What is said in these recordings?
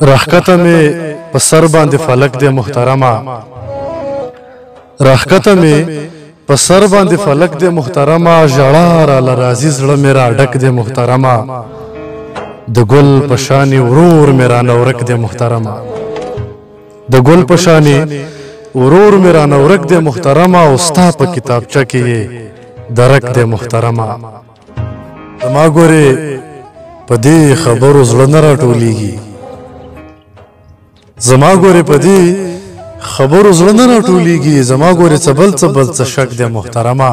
राहकता में पसर बांधे फलक दे मुहतरमा, राहकता में पसर बांधे फलक दे मुहतरमा, जड़ा राला राजी जड़ा मेरा अडक दे मुहतरमा, द गुल पशानी उरूर मेरा नवरक दे मुहतरमा, द गुल पशानी उरूर मेरा नवरक दे मुहतरमा, उस्ता प किताबचा के ये दरक दे मुहतरमा। मा गोरे पदी खबरो ज़्ल न राटोलीगी, जमा गोरे पदी खबरो ज़्ल न राटोलीगी, जमा गोरे चबल चबल चशक दे मुहतरमा।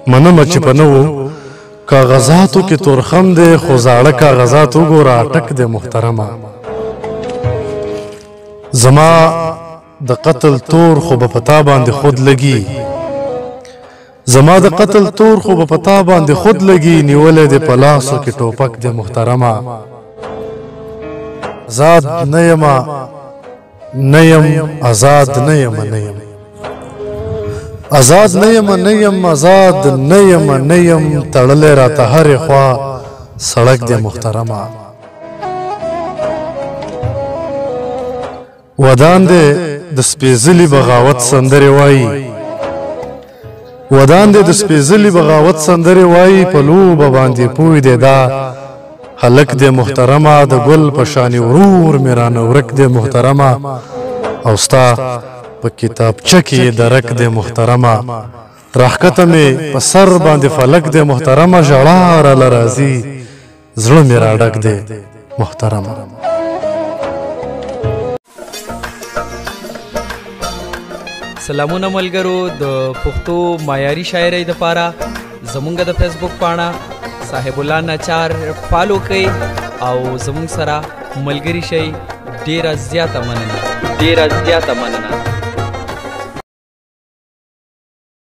मनम च पनवो कागजातों के तुरखम दे, खुजाड़ कागजातों गोरा अटक दे मुहतरमा। जमा द कत्ल तोर खो बपता बांधे खुद लगी, जमा द कत्ल तोर खो बपता बांधे खुद लगी, निवले दे पलासों के टोपक दे मुहतरमा। आजाद नयमा नयम, आजाद नयम नयम, आजाद नयम नयम, आजाद नयम नयम, तड़ले राता हर ख्वा सड़क दे मुहतरमा। ودان دے د سپیزلی بغاوت سندره وای، ودان دے د سپیزلی بغاوت سندره وای، پلو باندې پوی دے دا هلک دے محترمه، د ګل پشانی ورور میرا نورک دے محترمه، او ستا په کتابچه کې درک دے محترمه، راحکته مې په سر باندې فلک دے محترمه، ژړا راله راځي زړه مې راډک دے محترمه. سلامونه ملګرو، د پښتو معیاري شاعرۍ دپاره زمونږ د فیسبوک پاڼه صاحب الله ناچار فالو کړئ او زمونږ سره ملګري شئ. ډیره زیاته مننه.